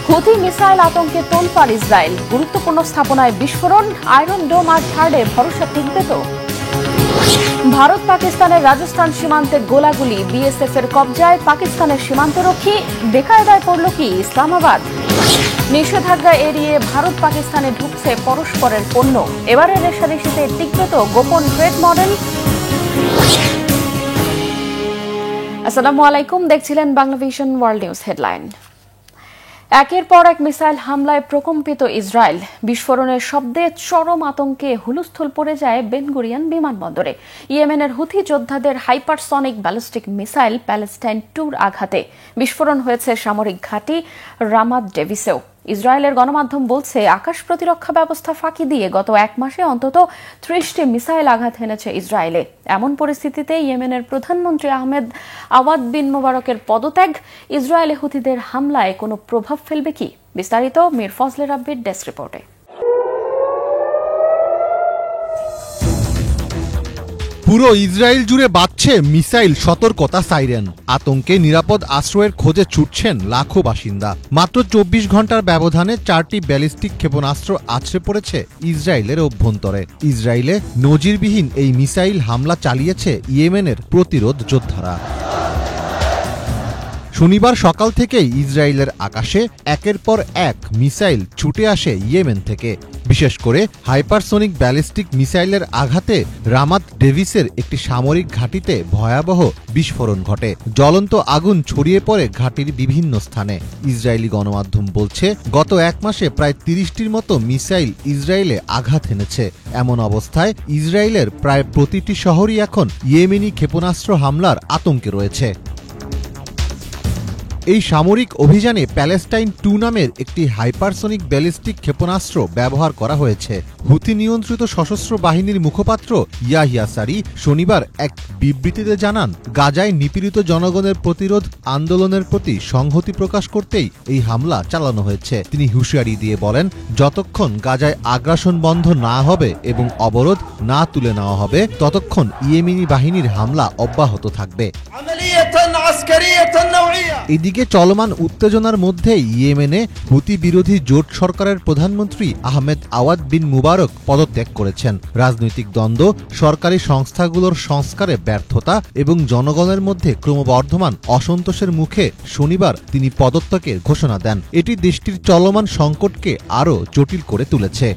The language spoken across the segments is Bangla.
হুথি মিসাইল আতঙ্কে তোলপাড় ইসরায়েল, গুরুত্বপূর্ণ স্থাপনায় বিস্ফোরণ, আয়রন ডোম আর থার্ডে ভরসা টিকবে তো? ভারত পাকিস্তানের রাজস্থান সীমান্তে গোলাগুলি, বিএসএফ এর কবজায় পাকিস্তানের সীমান্তরক্ষী, বেকায়দায় পড়ল কি ইসলামাবাদ? নিষেধাজ্ঞা এড়িয়ে ভারত পাকিস্তানে ঢুকছে পরস্পরের পণ্য, এবারের রেশারেশিতে টিকবে তো গোপন ট্রেড মডেল? আসসালামু আলাইকুম, দেখছিলেন বাংলাভিশন ওয়ার্ল্ড নিউজ হেডলাইন। একের পর এক মিসাইল হামলায় প্রকম্পিত ইসরায়েল, বিস্ফোরণের শব্দে চরম আতঙ্কে হুলস্থুল পড়ে যায় বেন গুরিয়ন বিমানবন্দরে। ইয়েমেনের হুথি যোদ্ধাদের হাইপারসনিক ব্যালিস্টিক মিসাইল প্যালেস্টাইন 2-র আঘাতে বিস্ফোরণ হয়েছে সামরিক ঘাঁটি রামাত ডেভিসেও। ইসরায়েলের গণমাধ্যম বলছে, আকাশ প্রতিরক্ষা ব্যবস্থা ফাঁকি দিয়ে গত এক মাসে অন্তত 30টি মিসাইল আঘাত এনেছে ইসরায়েলে। এমন পরিস্থিতিতে ইয়েমেনের প্রধানমন্ত্রী আহমেদ আওয়াদ বিন মুবারকের পদত্যাগ ইসরায়েলে হুথিদের হামলায় কোনো প্রভাব ফেলবে কি? বিস্তারিত মীর ফজলে রাব্বির ডেস্ক রিপোর্টে। পুরো ইসরায়েল জুড়ে বাজছে মিসাইল সতর্কতা সাইরেন। আতঙ্কে নিরাপদ আশ্রয়ের খোঁজে ছুটছেন লাখো বাসিন্দা। মাত্র 24 ঘন্টার ব্যবধানে 4টি ব্যালিস্টিক ক্ষেপণাস্ত্র আছড়ে পড়েছে ইসরায়েলের অভ্যন্তরে। ইসরায়েলে নজিরবিহীন এই মিসাইল হামলা চালিয়েছে ইয়েমেনের প্রতিরোধ যোদ্ধারা। শনিবার সকাল থেকেই ইসরায়েলের আকাশে একের পর এক মিসাইল ছুটে আসে ইয়েমেন থেকে। বিশেষ করে হাইপারসনিক ব্যালিস্টিক মিসাইলের আঘাতে রামাত ডেভিসের একটি সামরিক ঘাঁটিতে ভয়াবহ বিস্ফোরণ ঘটে। জ্বলন্ত আগুন ছড়িয়ে পড়ে ঘাঁটির বিভিন্ন স্থানে। ইসরায়েলি গণমাধ্যম বলছে, গত এক মাসে প্রায় 30টির মতো মিসাইল ইসরায়েলে আঘাত এনেছে। এমন অবস্থায় ইসরায়েলের প্রায় প্রতিটি শহরই এখন ইয়েমেনি ক্ষেপণাস্ত্র হামলার আতঙ্কে রয়েছে। এই সামরিক অভিযানে প্যালেস্টাইন 2 নামের একটি হাইপারসনিক ব্যালিস্টিক ক্ষেপণাস্ত্র ব্যবহার করা হয়েছে। হুথি নিয়ন্ত্রিত সশস্ত্র বাহিনীর মুখপাত্র ইয়াহিয়া সারি শনিবার এক বিবৃতিতে জানান, গাজায় নিপীড়িত জনগণের প্রতিরোধ আন্দোলনের প্রতি সংহতি প্রকাশ করতেই এই হামলা চালানো হয়েছে। তিনি হুঁশিয়ারি দিয়ে বলেন, যতক্ষণ গাজায় আগ্রাসন বন্ধ না হবে এবং অবরোধ না তুলে নেওয়া হবে, ততক্ষণ ইয়েমেনি বাহিনীর হামলা অব্যাহত থাকবে। এদিকে চলমান উত্তেজনার মধ্যে ইয়েমেনে হুতি বিরোধী জোট সরকারের প্রধানমন্ত্রী আহমেদ আওয়াদ বিন মুবারক পদত্যাগ করেছেন। রাজনৈতিক দ্বন্দ্ব, সরকারি সংস্থাগুলোর সংস্কারে ব্যর্থতা এবং জনগণের মধ্যে ক্রমবর্ধমান অসন্তোষের মুখে শনিবার তিনি পদত্যাগের ঘোষণা দেন। এটি দেশটির চলমান সংকটকে আরও জটিল করে তুলেছে।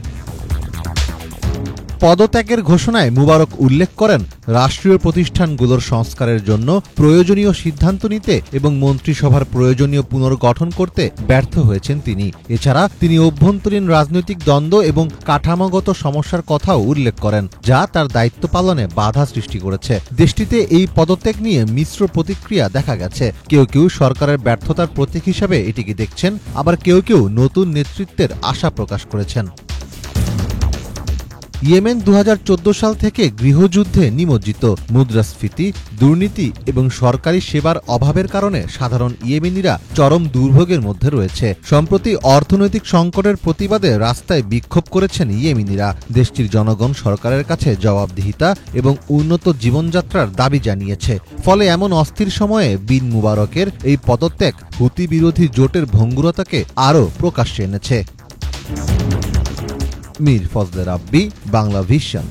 পদত্যাগের ঘোষণায় মুবারক উল্লেখ করেন, রাষ্ট্রীয় প্রতিষ্ঠানগুলোর সংস্কারের জন্য প্রয়োজনীয় সিদ্ধান্ত নিতে এবং মন্ত্রিসভার প্রয়োজনীয় পুনর্গঠন করতে ব্যর্থ হয়েছেন তিনি। এছাড়া তিনি অভ্যন্তরীণ রাজনৈতিক দ্বন্দ্ব এবং কাঠামোগত সমস্যার কথাও উল্লেখ করেন, যা তার দায়িত্ব পালনে বাধা সৃষ্টি করেছে। দেশটিতে এই পদত্যাগ নিয়ে মিশ্র প্রতিক্রিয়া দেখা গেছে। কেউ কেউ সরকারের ব্যর্থতার প্রতীক হিসাবে এটিকে দেখছেন, আবার কেউ কেউ নতুন নেতৃত্বের আশা প্রকাশ করেছেন। ইয়েমেন 2014 সাল থেকে গৃহযুদ্ধে নিমজ্জিত। মুদ্রাস্ফীতি, দুর্নীতি এবং সরকারি সেবার অভাবের কারণে সাধারণ ইয়েমেনিরা চরম দুর্ভোগের মধ্যে রয়েছে। সম্প্রতি অর্থনৈতিক সংকটের প্রতিবাদে রাস্তায় বিক্ষোভ করেছেন ইয়েমেনিরা। দেশটির জনগণ সরকারের কাছে জবাবদিহিতা এবং উন্নত জীবনযাত্রার দাবি জানিয়েছে। ফলে এমন অস্থির সময়ে বিন মুবারকের এই পদত্যাগ হুতি বিরোধী জোটের ভঙ্গুরতাকে আরও প্রকাশ্যে এনেছে। মীর ফজলে রাব্বি, বাংলাভিশন।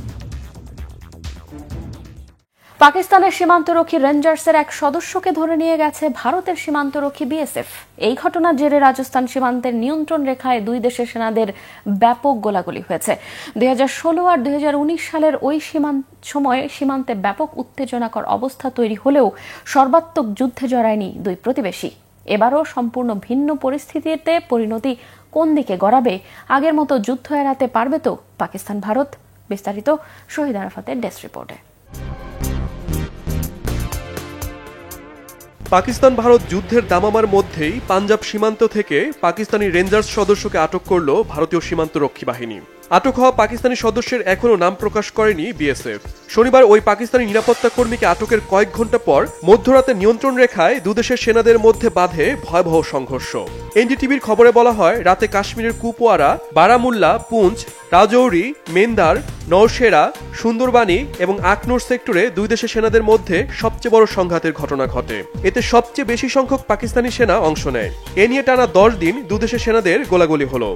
পাকিস্তানের সীমান্তরক্ষী রেঞ্জার্সের এক সদস্যকে ধরে নিয়ে গেছে ভারতের সীমান্তরক্ষী বিএসএফ। এই ঘটনার জেরে রাজস্থান সীমান্তের নিয়ন্ত্রণ রেখায় দুই দেশের সেনাদের ব্যাপক গোলাগুলি হয়েছে। 2016 আর 2019 সালের ওই সময়ে সীমান্তে ব্যাপক উত্তেজনাকর অবস্থা তৈরি হলেও সর্বাত্মক যুদ্ধে জড়ায়নি দুই প্রতিবেশী। এবারও সম্পূর্ণ ভিন্ন পরিস্থিতিতে পরিণতি কোন দিকে গড়াবে? আগের মতো যুদ্ধ এড়াতে পারবে তো পাকিস্তান ভারত? বিস্তারিত শহীদ আরাফাতের ডেস্ক রিপোর্টে। পাকিস্তান ভারত যুদ্ধের দামামার মধ্যেই পাঞ্জাব সীমান্ত থেকে পাকিস্তানি রেঞ্জার্স সদস্যকে আটক করল ভারতীয় সীমান্তরক্ষী বাহিনী। আটক হওয়া পাকিস্তানি সদস্যের এখনও নাম প্রকাশ করেনি বিএসএফ। শনিবার ওই পাকিস্তানি নিরাপত্তা কর্মীকে আটকের কয়েক ঘণ্টা পর মধ্যরাতে নিয়ন্ত্রণ রেখায় দুদেশের সেনাদের মধ্যে বাধে ভয়াবহ সংঘর্ষ। এনডিটিভির খবরে বলা হয়, রাতে কাশ্মীরের কুপওয়ারা, বারামুল্লা, পুঞ্চ, রাজৌরি, মেন্দার, নওশেরা, সুন্দরবানি এবং আখনুর সেক্টরে দুই দেশের সেনাদের মধ্যে সবচেয়ে বড় সংঘাতের ঘটনা ঘটে। এতে সবচেয়ে বেশি সংখ্যক পাকিস্তানি সেনা অংশ নেয়। এ নিয়ে টানা 10 দিন দুদেশের সেনাদের গোলাগুলি হলো।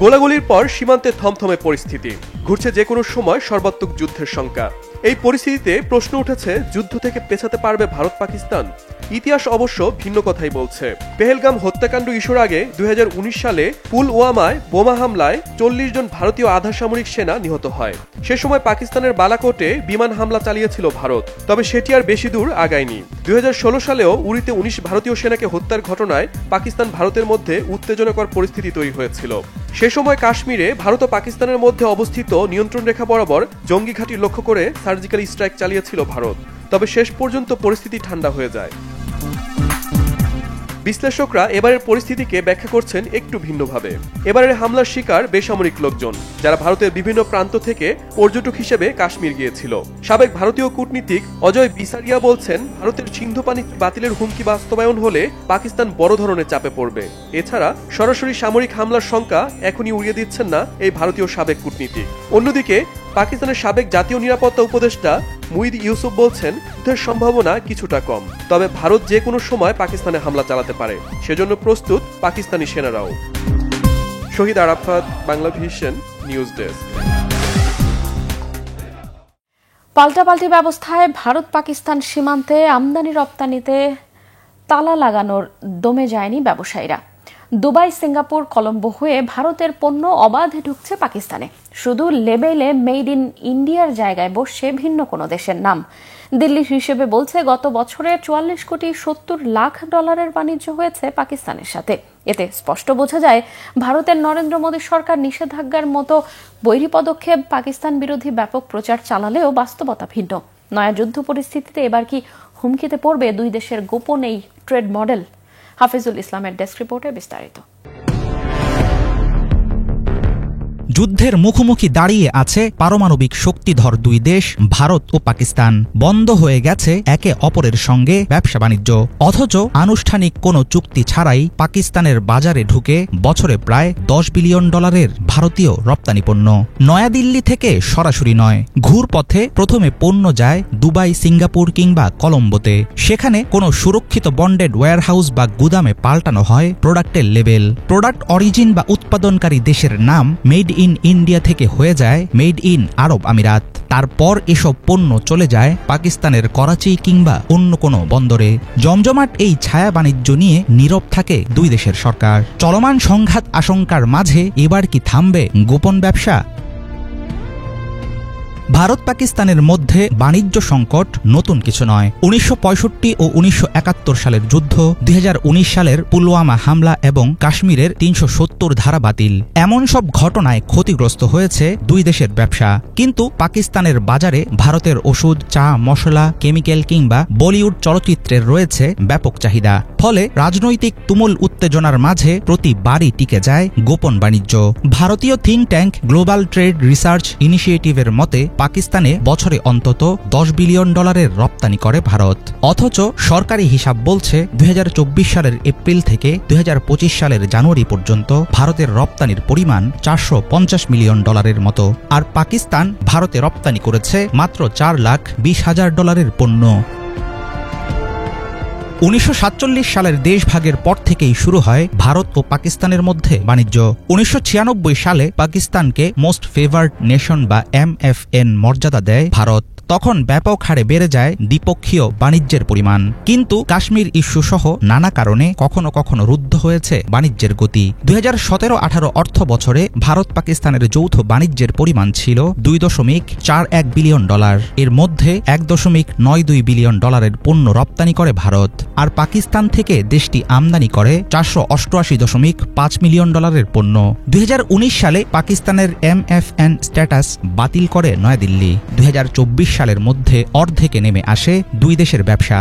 গোলাগুলির পর সীমান্তে থমথমে পরিস্থিতি, ঘুরছে যে কোনো সময় সর্বাত্মক যুদ্ধের শঙ্কা। এই পরিস্থিতিতে প্রশ্ন উঠেছে, যুদ্ধ থেকে পেছাতে পারবে ভারত পাকিস্তান? ইতিহাস অবশ্য ভিন্ন কথাই বলছে। পেহেলগাম হত্যাকাণ্ড ইস্যুর আগে 2019 সালে পুলওয়ামায় বোমা হামলায় 40 জন ভারতীয় আধা সামরিক সেনা নিহত হয়। সে সময় পাকিস্তানের বালাকোটে বিমান হামলা চালিয়েছিল ভারত, তবে সেটি আর বেশি দূর আগায়নি। 2016 সালেও উরিতে 19 ভারতীয় সেনাকে হত্যার ঘটনায় পাকিস্তান ভারতের মধ্যে উত্তেজনাকর পরিস্থিতি তৈরি হয়েছিল। সে সময় কাশ্মীরে ভারত ও পাকিস্তানের মধ্যে অবস্থিত নিয়ন্ত্রণ রেখা বরাবর জঙ্গি ঘাঁটি লক্ষ্য করে সার্জিক্যাল স্ট্রাইক চালিয়েছিল ভারত, তবে শেষ পর্যন্ত পরিস্থিতি ঠান্ডা হয়ে যায়। বিশ্লেষকরা এবারের পরিস্থিতিকে ব্যাখ্যা করছেন একটু ভিন্নভাবে। এবারের হামলার শিকার বেসামরিক লোকজন, যারা ভারতের বিভিন্ন প্রান্ত থেকে পর্যটক হিসেবে কাশ্মীর গিয়েছিল। সাবেক ভারতীয় কূটনীতিক অজয় বিসারিয়া বলছেন, ভারতের সিন্ধু পানি বাতিলের হুমকি বাস্তবায়ন হলে পাকিস্তান বড় ধরনের চাপে পড়বে। এছাড়া সরাসরি সামরিক হামলার শঙ্কা এখনই উড়িয়ে দিচ্ছেন না এই ভারতীয় সাবেক কূটনীতিক। অন্যদিকে পাকিস্তানের সাবেক জাতীয় নিরাপত্তা উপদেষ্টা মুইদ ইউসুফ বলছেন, যুদ্ধের সম্ভাবনা কিছুটা কম, তবে ভারত যে কোনো সময় পাকিস্তানে হামলা চালাতে পারে, সেজন্য প্রস্তুত পাকিস্তানি সেনারাও। শহীদ আরাফাত, বাংলাভিশন নিউজ ডেস্ক। পাল্টাপাল্টি ব্যবস্থায় ভারত পাকিস্তান সীমান্তে আমদানি রপ্তানিতে তালা লাগানোর দমে যায়নি ব্যবসায়ীরা। দুবাই, সিঙ্গাপুর, কলম্বো হয়ে ভারতের পণ্য অবাধে ঢুকছে পাকিস্তানে। শুধু লেবেলে মেড ইন ইন্ডিয়ার জায়গায় বসছে ভিন্ন কোনো দেশের নাম। দিল্লির হিসেবে বলছে, গত বছরে 44 কোটি 70 লাখ ডলারের বাণিজ্য হয়েছে পাকিস্তানের সাথে। এতে স্পষ্ট বোঝা যায়, ভারতের নরেন্দ্র মোদী সরকার নিষেধাজ্ঞার মতো বৈরী পদক্ষেপ পাকিস্তান বিরোধী ব্যাপক প্রচার চালালেও বাস্তবতা ভিন্ন। নয়া যুদ্ধ পরিস্থিতিতে এবার কি হুমকিতে পড়বে দুই দেশের গোপন এই ট্রেড মডেল? হাফিজুল ইসলামের ডেস্ক রিপোর্টে বিস্তারিত। যুদ্ধের মুখোমুখি দাঁড়িয়ে আছে পারমাণবিক শক্তিধর দুই দেশ ভারত ও পাকিস্তান। বন্ধ হয়ে গেছে একে অপরের সঙ্গে ব্যবসা বাণিজ্য, অথচ আনুষ্ঠানিক কোনো চুক্তি ছাড়াই পাকিস্তানের বাজারে ঢুকে বছরে প্রায় 10 বিলিয়ন ডলারের ভারতীয় রপ্তানি পণ্য। নয়াদিল্লি থেকে সরাসরি নয়, ঘুরপথে প্রথমে পণ্য যায় দুবাই, সিঙ্গাপুর কিংবা কলম্বোতে। সেখানে কোনো সুরক্ষিত বন্ডেড ওয়্যারহাউস বা গুদামে পাল্টানো হয় প্রোডাক্টের লেবেল। প্রোডাক্ট অরিজিন বা উৎপাদনকারী দেশের নাম মেড ইন ইন্ডিয়া থেকে হয়ে যায় মেড ইন আরব আমিরাত। তারপর এসব পণ্য চলে যায় পাকিস্তানের করাচি কিংবা অন্য কোনো বন্দরে। জমজমাট এই ছায়া বাণিজ্য নিয়ে নীরব থাকে দুই দেশের সরকার। চলমান সংঘাত আশঙ্কার মাঝে এবার কি থামবে গোপন ব্যবসা? ভারত পাকিস্তানের মধ্যে বাণিজ্য সংকট নতুন কিছু নয়। 1965 ও 1971 সালের যুদ্ধ, 2019 সালের পুলওয়ামা হামলা এবং কাশ্মীরের 370 ধারা বাতিল, এমন সব ঘটনায় ক্ষতিগ্রস্ত হয়েছে দুই দেশের ব্যবসা। কিন্তু পাকিস্তানের বাজারে ভারতের ওষুধ, চা, মশলা, কেমিক্যাল কিংবা বলিউড চলচ্চিত্রের রয়েছে ব্যাপক চাহিদা। ফলে রাজনৈতিক তুমুল উত্তেজনার মাঝে প্রতিবারই টিকে যায় গোপন বাণিজ্য। ভারতীয় think tank Global Trade Research ইনিশিয়েটিভের মতে পাকিস্তানে বছরে অন্তত 10 বিলিয়ন ডলারের রপ্তানি করে ভারত। অথচ সরকারি হিসাব বলছে 2024 সালের এপ্রিল থেকে 2025 সালের জানুয়ারি পর্যন্ত ভারতের রপ্তানির পরিমাণ 450 মিলিয়ন ডলারের মতো। আর পাকিস্তান ভারতে রপ্তানি করেছে মাত্র 4,20,000 ডলারের পণ্য। 1947 সালের দেশভাগের পর থেকেই শুরু হয় ভারত ও পাকিস্তানের মধ্যে বাণিজ্য। 1996 সালে পাকিস্তানকে মোস্ট ফেভার্ড নেশন বা MFN মর্যাদা দেয় ভারত। তখন ব্যাপক হারে বেড়ে যায় দ্বিপক্ষীয় বাণিজ্যের পরিমাণ। কিন্তু কাশ্মীর ইস্যু সহ নানা কারণে কখনো কখনো রুদ্ধ হয়েছে বাণিজ্যের গতি। 2017-18 অর্থ বছরে ভারত পাকিস্তানের যৌথ বাণিজ্যের পরিমাণ ছিল 2.41 বিলিয়ন ডলার। এর মধ্যে 1.92 বিলিয়ন ডলারের পণ্য রপ্তানি করে ভারত, আর পাকিস্তান থেকে দেশটি আমদানি করে 488.5 মিলিয়ন ডলারের পণ্য। 2019 সালে পাকিস্তানের MFN স্ট্যাটাস বাতিল করে নয়াদিল্লি। 2024 সালের মধ্যে অর্ধেকে নেমে আসে দুই দেশের ব্যবসা।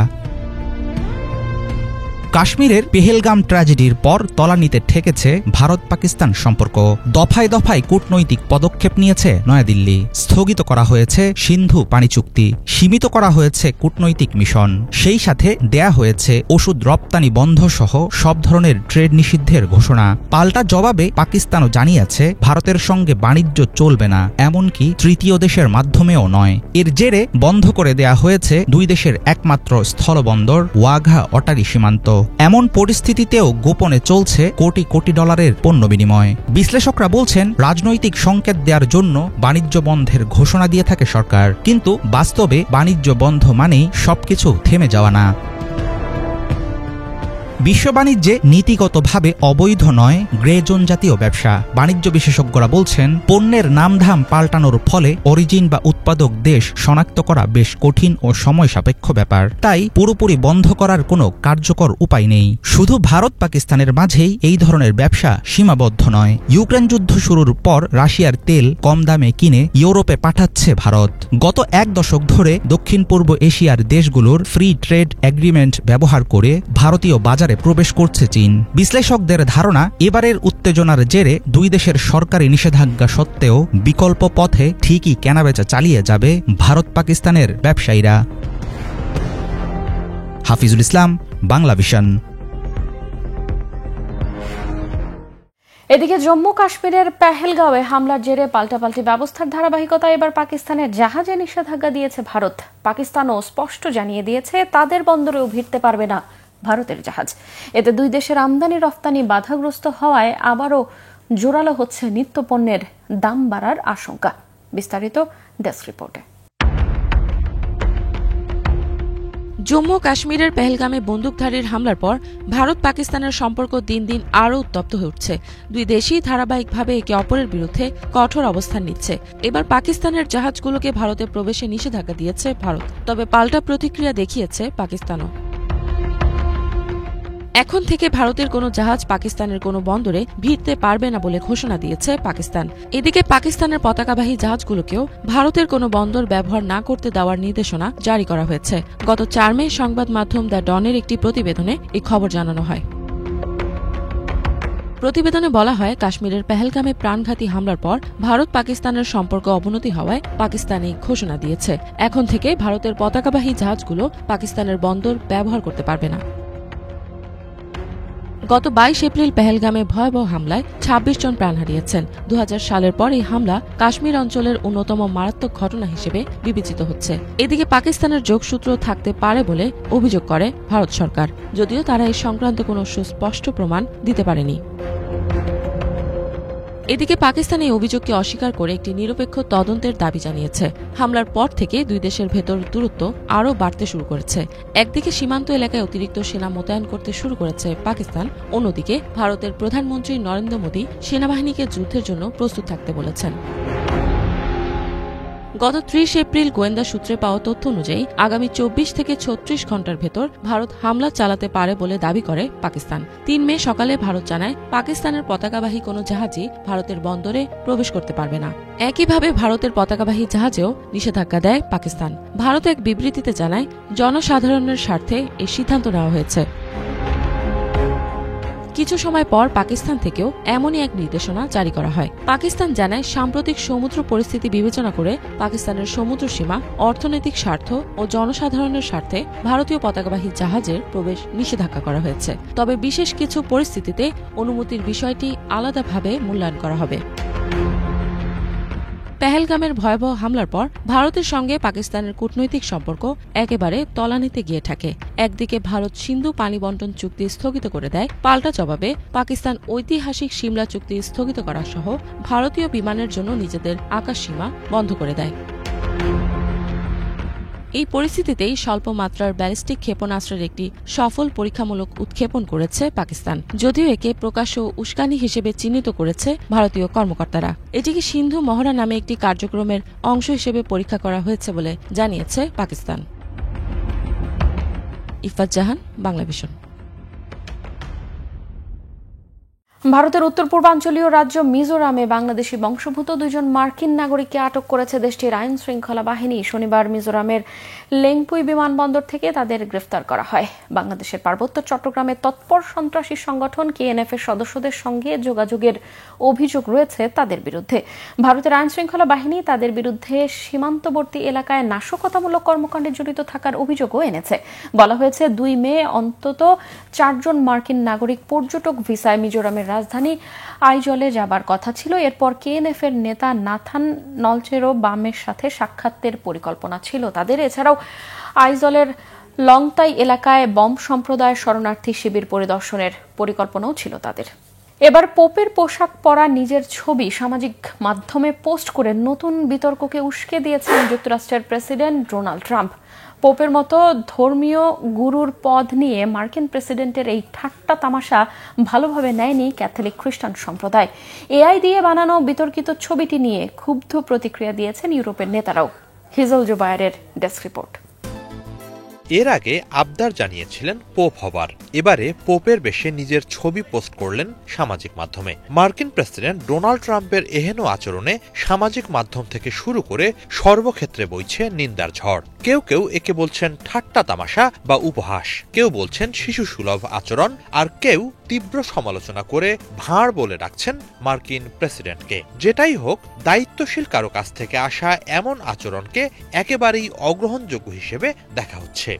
কাশ্মীরের পেহেলগাম ট্র্যাজেডির পর তলানিতে ঠেকেছে ভারত পাকিস্তান সম্পর্ক। দফায় দফায় কূটনৈতিক পদক্ষেপ নিয়েছে নয়াদিল্লি। স্থগিত করা হয়েছে সিন্ধু পানি চুক্তি, সীমিত করা হয়েছে কূটনৈতিক মিশন, সেই সাথে দেয়া হয়েছে ওষুধ রপ্তানি বন্ধ সহ সব ধরনের ট্রেড নিষিদ্ধের ঘোষণা। পাল্টা জবাবে পাকিস্তানও জানিয়েছে ভারতের সঙ্গে বাণিজ্য চলবে না, এমনকি তৃতীয় দেশের মাধ্যমেও নয়। এর জেরে বন্ধ করে দেয়া হয়েছে দুই দেশের একমাত্র স্থলবন্দর ওয়াঘা অটারি সীমান্ত। এমন পরিস্থিতিতেও গোপনে চলছে কোটি কোটি ডলারের পণ্য বিনিময়। বিশ্লেষকরা বলছেন, রাজনৈতিক সংকেত দেওয়ার জন্য বাণিজ্য বন্ধের ঘোষণা দিয়ে থাকে সরকার, কিন্তু বাস্তবে বাণিজ্য বন্ধ মানেই সবকিছু থেমে যাওয়া না। বিশ্ব বাণিজ্যে নীতিগতভাবে অবৈধ নয় গ্রে জোন জাতীয় ব্যবসা। বাণিজ্য বিশেষজ্ঞরা বলছেন, পণ্যের নামধাম পাল্টানোর ফলে অরিজিন বা উৎপাদক দেশ শনাক্ত করা বেশ কঠিন ও সময় সাপেক্ষ ব্যাপার। তাই পুরোপুরি বন্ধ করার কোনো কার্যকর উপায় নেই। শুধু ভারত পাকিস্তানের মাঝেই এই ধরনের ব্যবসা সীমাবদ্ধ নয়। ইউক্রেন যুদ্ধ শুরুর পর রাশিয়ার তেল কম দামে কিনে ইউরোপে পাঠাচ্ছে ভারত। গত এক দশক ধরে দক্ষিণ পূর্ব এশিয়ার দেশগুলোর ফ্রি ট্রেড এগ্রিমেন্ট ব্যবহার করে ভারতীয় বাজারে প্রবেশ করছে চীন। বিশ্লেষকদের ধারণা, এবারের উত্তেজনার জেরে দুই দেশের সরকারি নিষেধাজ্ঞা সত্ত্বেও বিকল্প পথে ঠিকই কেনাবেচা চালিয়ে যাবে ভারত পাকিস্তানের ব্যবসায়ীরা। হাফিজুল ইসলাম, বাংলা ভিশন। এদিকে জম্মু কাশ্মীরের পেহেলগাঁওয়ে হামলার জেরে পাল্টাপাল্টি ব্যবস্থার ধারাবাহিকতায় এবার পাকিস্তানের জাহাজে নিষেধাজ্ঞা দিয়েছে ভারত। পাকিস্তানও স্পষ্ট জানিয়ে দিয়েছে তাদের বন্দরেও ভিড়তে পারবে না ভারতের জাহাজ। এতে দুই দেশের আমদানি রফতানি বাধাগ্রস্ত হওয়ায় আবারও জোরালো হচ্ছে নিত্যপণ্যের দাম বাড়ার আশঙ্কা। বিস্তারিত ডেস্ক রিপোর্টে। জম্মু কাশ্মীরের পেহেলগামে বন্দুকধারীর হামলার পর ভারত পাকিস্তানের সম্পর্ক দিন দিন আরও উত্তপ্ত হয়ে উঠছে। দুই দেশই ধারাবাহিকভাবে একে অপরের বিরুদ্ধে কঠোর অবস্থান নিচ্ছে। এবার পাকিস্তানের জাহাজগুলোকে ভারতে প্রবেশে নিষেধাজ্ঞা দিয়েছে ভারত, তবে পাল্টা প্রতিক্রিয়া দেখিয়েছে পাকিস্তানও। এখন থেকে ভারতের কোনো জাহাজ পাকিস্তানের কোনো বন্দরে ভিড়তে পারবে না বলে ঘোষণা দিয়েছে পাকিস্তান। এদিকে পাকিস্তানের পতাকাবাহী জাহাজগুলোকেও ভারতের কোনো বন্দর ব্যবহার না করতে দেওয়ার নির্দেশনা জারি করা হয়েছে। গত 4 মে সংবাদ মাধ্যম দ্য ডনের একটি প্রতিবেদনে এই খবর জানানো হয়। প্রতিবেদনে বলা হয়, কাশ্মীরের পেহেলগামে প্রাণঘাতী হামলার পর ভারত পাকিস্তানের সম্পর্ক অবনতি হওয়ায় পাকিস্তান এই ঘোষণা দিয়েছে। এখন থেকে ভারতের পতাকাবাহী জাহাজগুলো পাকিস্তানের বন্দর ব্যবহার করতে পারবে না। গত 22 এপ্রিল পেহেলগামে ভয়াবহ হামলায় 26 জন প্রাণ হারিয়েছেন। 2000 সালের পর এই হামলা কাশ্মীর অঞ্চলের অন্যতম মারাত্মক ঘটনা হিসেবে বিবেচিত হচ্ছে। এদিকে পাকিস্তানের যোগসূত্র থাকতে পারে বলে অভিযোগ করে ভারত সরকার, যদিও তারা এই সংক্রান্ত কোনো সুস্পষ্ট প্রমাণ দিতে পারেনি। এদিকে পাকিস্তান এই অভিযোগকে অস্বীকার করে একটি নিরপেক্ষ তদন্তের দাবি জানিয়েছে। হামলার পর থেকে দুই দেশের ভেতর দূরত্ব আরও বাড়তে শুরু করেছে। একদিকে সীমান্ত এলাকায় অতিরিক্ত সেনা মোতায়েন করতে শুরু করেছে পাকিস্তান, অন্যদিকে ভারতের প্রধানমন্ত্রী নরেন্দ্র মোদী সেনাবাহিনীকে যুদ্ধের জন্য প্রস্তুত থাকতে বলেছেন। গত 30 এপ্রিল গোয়েন্দা সূত্রে পাওয়া তথ্য অনুযায়ী আগামী 24 থেকে 36 ঘণ্টার ভেতর ভারত হামলা চালাতে পারে বলে দাবি করে পাকিস্তান। 3 মে সকালে ভারত জানায় পাকিস্তানের পতাকাবাহী কোনো জাহাজই ভারতের বন্দরে প্রবেশ করতে পারবে না। একইভাবে ভারতের পতাকাবাহী জাহাজেও নিষেধাজ্ঞা দেয় পাকিস্তান। ভারত এক বিবৃতিতে জানায়, জনসাধারণের স্বার্থে এই সিদ্ধান্ত নেওয়া হয়েছে। কিছু সময় পর পাকিস্তান থেকেও এমনই এক নির্দেশনা জারি করা হয়। পাকিস্তান জানায়, সাম্প্রতিক সমুদ্র পরিস্থিতি বিবেচনা করে পাকিস্তানের সমুদ্র সীমা, অর্থনৈতিক স্বার্থ ও জনসাধারণের স্বার্থে ভারতীয় পতাকাবাহী জাহাজের প্রবেশ নিষেধাজ্ঞা করা হয়েছে। তবে বিশেষ কিছু পরিস্থিতিতে অনুমতির বিষয়টি আলাদাভাবে মূল্যায়ন করা হবে। পেহেলগামের ভয়াবহ হামলার পর ভারতের সঙ্গে পাকিস্তানের কূটনৈতিক সম্পর্ক একেবারে তলানিতে গিয়ে থাকে। একদিকে ভারত সিন্ধু পানি বন্টন চুক্তি স্থগিত করে দেয়, পাল্টা জবাবে পাকিস্তান ঐতিহাসিক সিমলা চুক্তি স্থগিত করা সহ ভারতীয় বিমানের জন্য নিজেদের আকাশ সীমা বন্ধ করে দেয়। এই পরিস্থিতিতেই স্বল্প মাত্রার ব্যালিস্টিক ক্ষেপণাস্ত্রের একটি সফল পরীক্ষামূলক উৎক্ষেপণ করেছে পাকিস্তান, যদিও একে প্রকাশ্য উস্কানি হিসেবে চিহ্নিত করেছে ভারতীয় কর্মকর্তারা। এটিকে সিন্ধু মহড়া নামে একটি কার্যক্রমের অংশ হিসেবে পরীক্ষা করা হয়েছে বলে জানিয়েছে পাকিস্তান। ইফাত জাহান, বাংলা ভিশন। ভারতের উত্তর পূর্বাঞ্চলীয় রাজ্য মিজোরামে বাংলাদেশি বংশোদ্ভূত 2 জন মার্কিন নাগরিককে আটক করেছে দেশটির আইন শৃঙ্খলা বাহিনী। শনিবার মিজোরামের লেংপুই বিমানবন্দর থেকে তাদের গ্রেফতার করা হয়। বাংলাদেশের পার্বত্য চট্টগ্রামে তৎপর সন্ত্রাসী সংগঠন কেএনএফ এর সদস্যদের সঙ্গে যোগাযোগের অভিযোগ রয়েছে তাদের বিরুদ্ধে। ভারতের আইন শৃঙ্খলা বাহিনী তাদের বিরুদ্ধে সীমান্তবর্তী এলাকায় নাশকতামূলক কর্মকাণ্ডে জড়িত থাকার অভিযোগও এনেছে। বলা হয়েছে 2 মে অন্তত 4 জন মার্কিন নাগরিক পর্যটক ভিসায় মিজোরামের রাজধানী আইজলে যাবার কথা ছিল। এরপর কেএনএফ এর নেতা নাথান নলচেরো বামের সাথে সাক্ষাতের পরিকল্পনা ছিল তাদের। এছাড়াও আইজলের লংতাই এলাকায় বম সম্প্রদায় শরণার্থী শিবির পরিদর্শনের পরিকল্পনাও ছিল তাদের। এবার পোপের পোশাক পরা নিজের ছবি সামাজিক মাধ্যমে পোস্ট করে নতুন বিতর্ককে উস্কে দিয়েছেন যুক্তরাষ্ট্রের প্রেসিডেন্ট ডোনাল্ড ট্রাম্প। পোপের মতো ধর্মীয় গুরুর পদ নিয়ে মার্কিন প্রেসিডেন্টের এই ঠাট্টা তামাশা ভালোভাবে নেয়নি ক্যাথলিক খ্রিস্টান সম্প্রদায়। এআই দিয়ে বানানো বিতর্কিত ছবিটি নিয়ে ক্ষুব্ধ প্রতিক্রিয়া দিয়েছেন ইউরোপের নেতারাও। হিজল জুবায়েরের ডেস্ক রিপোর্ট। এর আগে আবদার জানিয়েছিলেন পোপ হবার, এবারে পোপের বেশে নিজের ছবি পোস্ট করলেন সামাজিক মাধ্যমে। মার্কিন প্রেসিডেন্ট ডোনাল্ড ট্রাম্পের এহেন আচরণে সামাজিক মাধ্যম থেকে শুরু করে সর্বক্ষেত্রে বইছে নিন্দার ঝড়। কেউ কেউ একে বলছেন ঠাট্টা তামাশা বা উপহাস, কেউ বলছেন শিশু সুলভ আচরণ, আর কেউ তীব্র সমালোচনা করে ভাঁড় বলে ডাকছেন মার্কিন প্রেসিডেন্টকে। যেটাই হোক, দায়িত্বশীল কারো কাছ থেকে আসা এমন আচরণকে একেবারেই অগ্রহণযোগ্য হিসেবে দেখা হচ্ছে।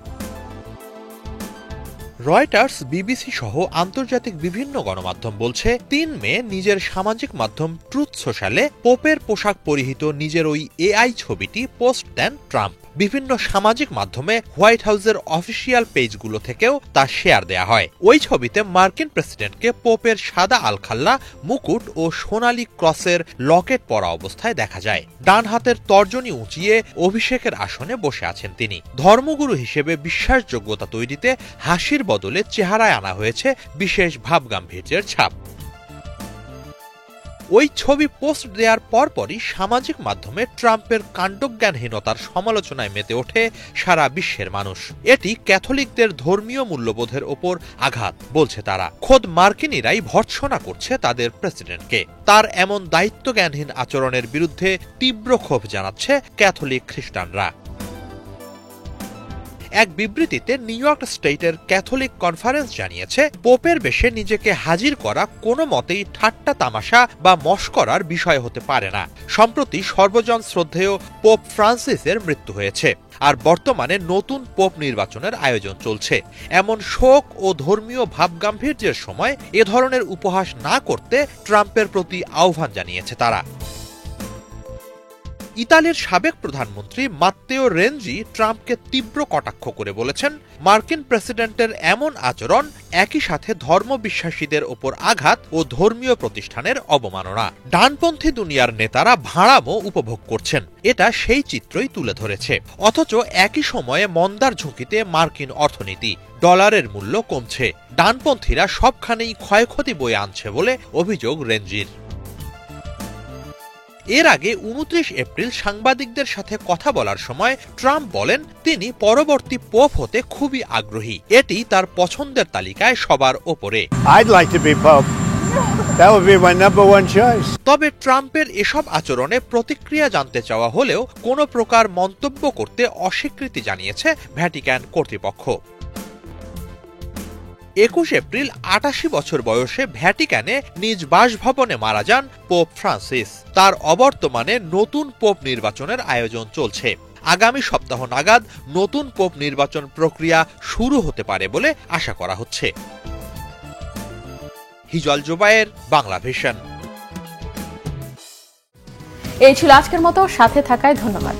রয়টার্স, বিবিসি সহ আন্তর্জাতিক বিভিন্ন গণমাধ্যম বলছে 3 মে নিজের সামাজিক মাধ্যম ট্রুথ সোশ্যালে পোপের পোশাক পরিহিত নিজের ওই এআই ছবিটি পোস্ট দেন ট্রাম্প। বিভিন্ন সামাজিক মাধ্যমে হোয়াইট হাউসের অফিসিয়াল পেজগুলো থেকেও তা শেয়ার দেয়া হয়। ওই ছবিতে মার্কিন প্রেসিডেন্টকে পোপের সাদা আলখাল্লা, মুকুট ও সোনালী ক্রসের লকেট পরা অবস্থায় দেখা যায়। ডান হাতের তর্জনী উঁচিয়ে অভিষেকের আসনে বসে আছেন তিনি। ধর্মগুরু হিসেবে বিশ্বাসযোগ্যতা তৈরিতে হাসির বদলে চেহারায় আনা হয়েছে বিশেষ ভাবগাম্ভীর্যের ছাপ। ওই ছবি পোস্ট দেওয়ার পরপরই সামাজিক মাধ্যমে ট্রাম্পের কাণ্ডজ্ঞানহীনতার সমালোচনায় মেতে ওঠে সারা বিশ্বের মানুষ। এটি ক্যাথলিকদের ধর্মীয় মূল্যবোধের ওপর আঘাত বলছে তারা। খোদ মার্কিনিরাই ভর্ৎসনা করছে তাদের প্রেসিডেন্টকে। তার এমন দায়িত্বজ্ঞানহীন আচরণের বিরুদ্ধে তীব্র ক্ষোভ জানাচ্ছে ক্যাথলিক খ্রিস্টানরা। এক বিবৃতিতে নিউ ইয়র্ক স্টেটের ক্যাথলিক কনফারেন্স জানিয়েছে, পোপের বেশে নিজেকে হাজির করা কোনো মতেই ঠাট্টা তামাশা বা মশকরার বিষয় হতে পারে না। সম্প্রতি সর্বজন শ্রদ্ধেয় পোপ ফ্রান্সিসের মৃত্যু হয়েছে, আর বর্তমানে নতুন পোপ নির্বাচনের আয়োজন চলছে। এমন শোক ও ধর্মীয় ভাবগাম্ভীর্যের সময় এ ধরনের উপহাস না করতে ট্রাম্পের প্রতি আহ্বান জানিয়েছে তারা। ইতালির সাবেক প্রধানমন্ত্রী মাত্তেও রেনজি ট্রাম্পকে তীব্র কটাক্ষ করে বলেছেন, মার্কিন প্রেসিডেন্টের এমন আচরণ একই সাথে ধর্মবিশ্বাসীদের ওপর আঘাত ও ধর্মীয় প্রতিষ্ঠানের অবমাননা। ডানপন্থী দুনিয়ার নেতারা ভাঁড়ামো উপভোগ করছেন, এটা সেই চিত্রই তুলে ধরেছে। অথচ একই সময়ে মন্দার ঝুঁকিতে মার্কিন অর্থনীতি, ডলারের মূল্য কমছে, ডানপন্থীরা সবখানেই ক্ষয়ক্ষতি বয়ে আনছে বলে অভিযোগ রেনজির। এর আগে 29 এপ্রিল সাংবাদিকদের সাথে কথা বলার সময় ট্রাম্প বলেন তিনি পরবর্তী পোপ হতে খুবই আগ্রহী, এটি তার পছন্দের তালিকায় সবার ওপরে। তবে ট্রাম্পের এসব আচরণে প্রতিক্রিয়া জানতে চাওয়া হলেও কোনো প্রকার মন্তব্য করতে অস্বীকৃতি জানিয়েছে ভ্যাটিকান কর্তৃপক্ষ। 21 এপ্রিল 88 বছর বয়সে ভ্যাটিকানে নিজ বাসভবনে মারা যান পোপ ফ্রান্সিস। তার অবর্তমানে নতুন পোপ নির্বাচনের আয়োজন চলছে। আগামী সপ্তাহ নাগাদ নতুন পোপ নির্বাচন প্রক্রিয়া শুরু হতে পারে বলে আশা করা হচ্ছে। হিজল জুবায়ের, বাংলা ভিশন। এই ছিল আজকের মতো, সাথে থাকায় ধন্যবাদ।